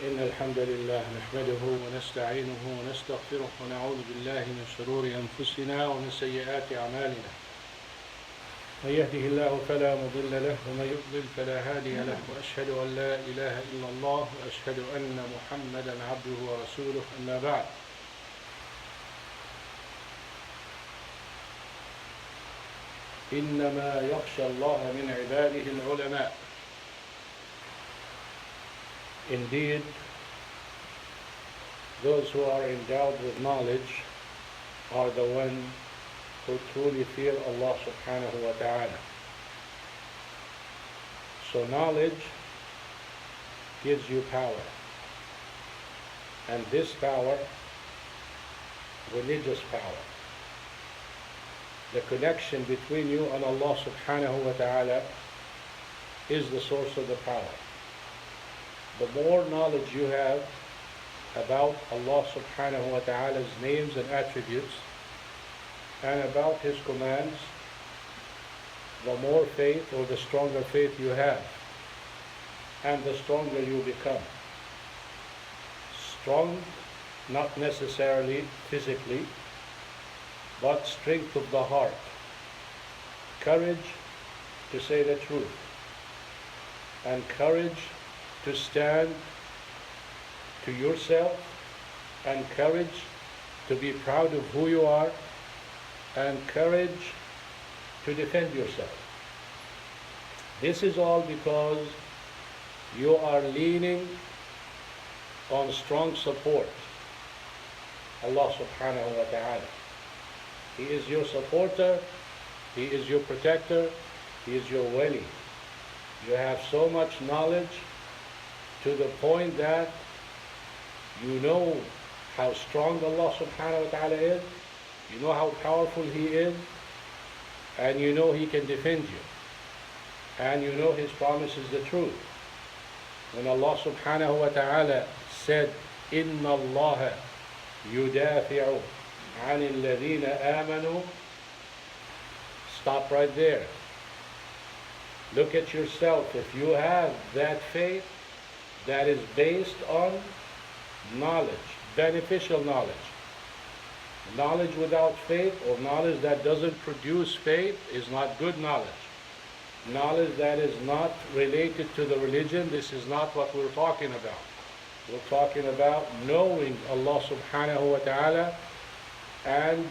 إن الحمد لله نحمده ونستعينه ونستغفره ونعوذ بالله من شرور أنفسنا ومن سيئات أعمالنا. من يهده الله فلا مضل له ومن يضلل فلا هادي له، وأشهد أن لا إله إلا الله وأشهد أن محمدا عبده ورسوله. أما بعد، إنما يخشى الله من عباده العلماء. Indeed, those who are endowed with knowledge are the ones who truly fear Allah subhanahu wa ta'ala. So knowledge gives you power. And this power, religious power, the connection between you and Allah subhanahu wa ta'ala is the source of the power. The more knowledge you have about Allah subhanahu wa ta'ala's names and attributes and about His commands, the more faith or the stronger faith you have, and the stronger you become. Strong, not necessarily physically, but strength of the heart, courage to say the truth, and courage to stand to yourself, and courage to be proud of who you are, and courage to defend yourself. This is all because you are leaning on strong support, Allah subhanahu wa ta'ala. He is your supporter, He is your protector, He is your wali. You have so much knowledge to the point that you know how strong Allah subhanahu wa ta'ala is, you know how powerful He is, and you know He can defend you, and you know His promise is the truth. When Allah subhanahu wa ta'ala said, إِنَّ اللَّهَ يُدَافِعُ عَنِ الَّذِينَ آمَنُوا, stop right there. Look at yourself. If you have that faith that is based on knowledge, beneficial knowledge. Knowledge without faith, or knowledge that doesn't produce faith, is not good knowledge. Knowledge that is not related to the religion, this is not what we're talking about. We're talking about knowing Allah subhanahu wa ta'ala and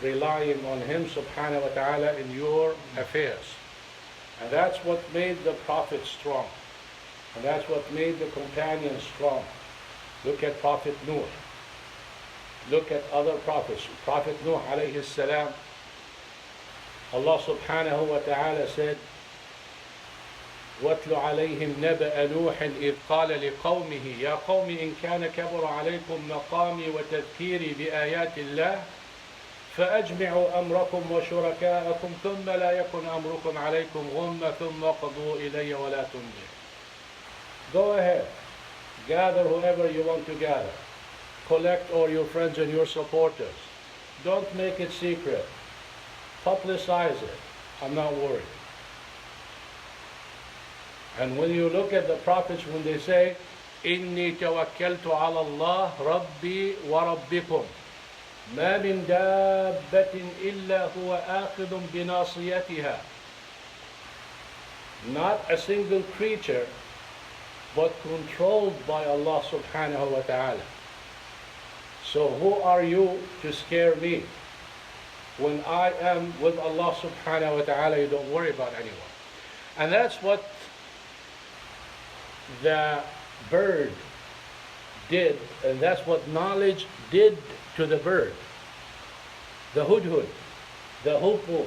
relying on Him subhanahu wa ta'ala in your affairs. And that's what made the Prophet strong. And that's what made the companions strong. Look at Prophet Nuh. Look at other prophets. Prophet Nuh alayhi salam, Allah subhanahu wa ta'ala said, وَاتْلُ عَلَيْهِمْ نَبَأَ نُوحٍ إِذْ قَالَ لِقَوْمِهِ يَا قَوْمِ إِنْ كَانَ كَبُرَ عَلَيْكُمْ مَقَامِي وَتَذْكِيرِي بِآيَاتِ اللَّهِ فأجمعوا أمركم وشركاءكم ثم لا يكن أمركم عليكم غمة ثم قضوا إلي ولا تنظروا. Go ahead, gather whoever you want to gather, collect all your friends and your supporters. Don't make it secret, publicize it. I'm not worried. And when you look at the prophets, when they say إني توكلت على الله ربي وربكم ما من دابة إلا هو آخذ بناصيتها, not a single creature but controlled by Allah subhanahu wa ta'ala. So who are you to scare me? When I am with Allah subhanahu wa ta'ala, you don't worry about anyone. And that's what the bird did, and that's what knowledge did to the bird. The hudhud, the hoopoe.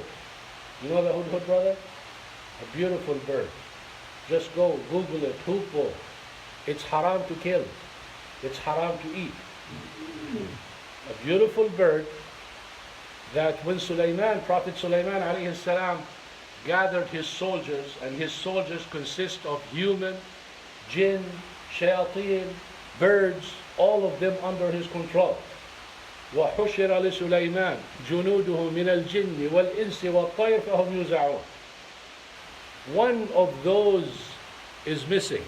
You know the hudhud, brother? A beautiful bird. Just go Google it, hoopoe. It's haram to kill. It's haram to eat. A beautiful bird that when Prophet Sulaiman alayhi salam gathered his soldiers, and his soldiers consist of human, jinn, shayateen, birds, all of them under his control. وَحُشِرَ لِسُلَيْمَانَ جُنُودُهُ مِنَ الْجِنِّ وَالْإِنسِ وَالطَّيْرِ فَهُمْ يُوزَعُونَ. One of those is missing.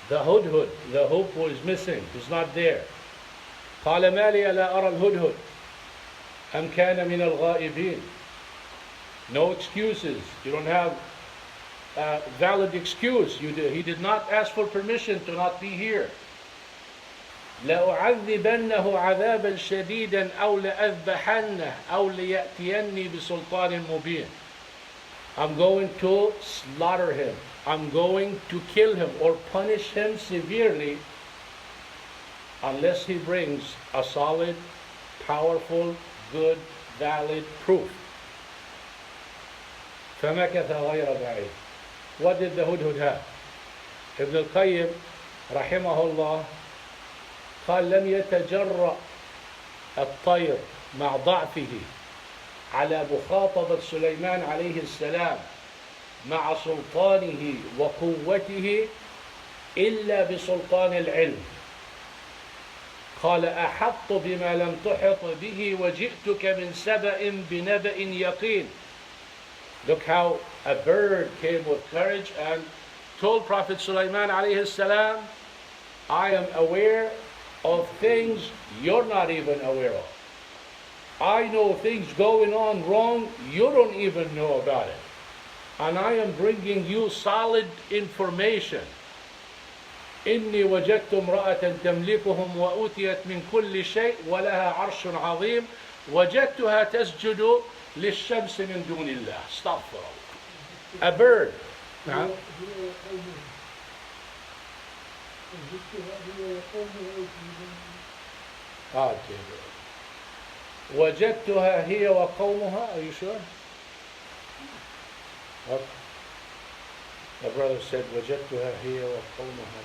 The hudhud, the hoopoe is missing, he's not there. قال ما لي لا أرى الهدهد أم كان من الغائبين. No excuses. You don't have a valid excuse. He did not ask for permission to not be here. لأعذبنه عذابا شديدا أو لأذبحنه أو ليأتيني بسلطان مبين. I'm going to slaughter him. I'm going to kill him or punish him severely unless he brings a solid, powerful, good, valid proof. فمكث غير بعيد. What did the hudhud have? Ibn al-Qayyim رحمه الله قال لم يتجرأ الطير مع ضعفه على مخاطبة سليمان عليه السلام مع سلطانه وقوته إلا بسلطان العلم. قال أحط بما لم تحط به وجئتك من سبأ بنبأ يقين. Look how a bird came with courage and told Prophet Sulaiman alayhi salam, I am aware of things you're not even aware of. I know things going on wrong, you don't even know about it. And I am bringing you solid information. إني وجدت امرأة تملكهم وأوتيت من كل شيء ولها عرش عظيم وجدتها تسجد للشمس من دون الله. استغفر الله. A bird. نعم. وجدتها هي وقومها. Are you sure? What? The brother said وجدتها هي وقومها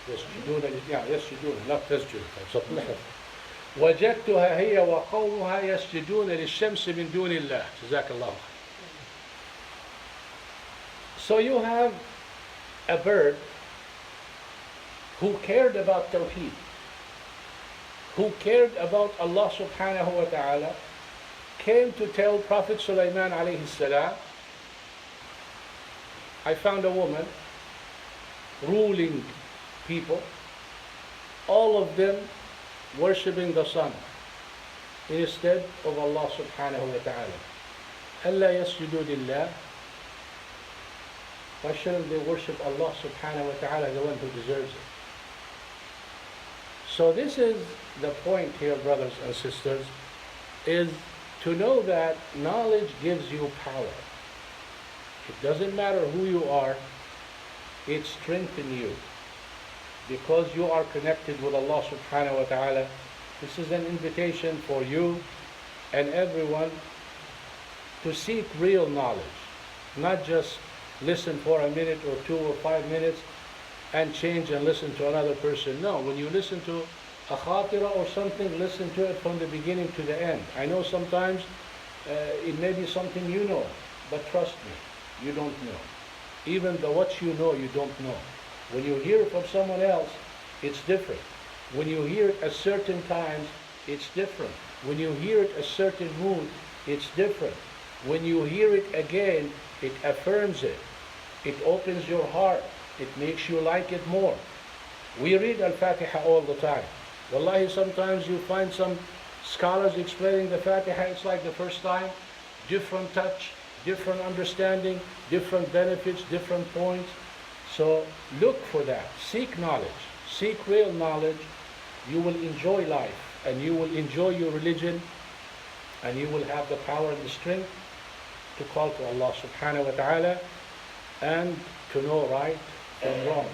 يسجدون. Yeah, يسجدون. Not تسجد. وجدتها هي وقومها يسجدون للشمس من دون الله. جزاك الله. So you have a bird who cared about Tawheed, who cared about Allah subhanahu wa ta'ala, came to tell Prophet Sulaiman alayhi salam, I found a woman ruling people, all of them worshipping the sun instead of Allah subhanahu wa ta'ala. ألا يسجدوا لله. Why shouldn't they worship Allah subhanahu wa ta'ala, the one who deserves it? So this is the point here, brothers and sisters, is to know that knowledge gives you power. It doesn't matter who you are, it strengthens you. Because you are connected with Allah subhanahu wa ta'ala, this is an invitation for you and everyone to seek real knowledge. Not just listen for a minute or 2 or 5 minutes and change and listen to another person. No, when you listen to a khatira or something, listen to it from the beginning to the end. I know sometimes it may be something you know, but trust me, you don't know. Even though what you know, you don't know. When you hear it from someone else, it's different. When you hear it at certain times, it's different. When you hear it a certain mood, it's different. When you hear it again, it affirms it. It opens your heart. It makes you like it more. We read Al-Fatiha all the time. Wallahi, sometimes you find some scholars explaining the Fatiha, it's like the first time. Different touch, different understanding, different benefits, different points. So look for that. Seek knowledge. Seek real knowledge. You will enjoy life and you will enjoy your religion and you will have the power and the strength to call to Allah subhanahu wa ta'ala and to know right from wrong.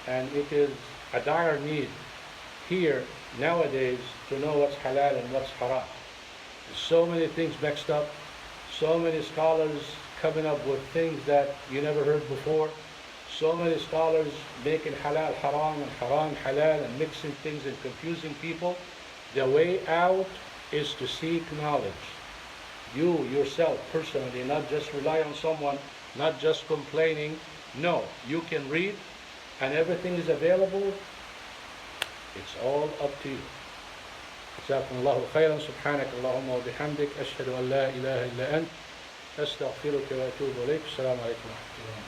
And it is a dire need here nowadays to know what's halal and what's haram. There's so many things mixed up, so many scholars coming up with things that you never heard before, so many scholars making halal haram and haram halal and mixing things and confusing people. The way out is to seek knowledge. You yourself personally, not just rely on someone, not just complaining. No, you can read and everything is available. It's all up to you. جزاكم الله خيرا. سبحانك اللهم وبحمدك أشهد أن لا إله إلا أنت أستغفرك وأتوب إليك. السلام عليكم ورحمة الله.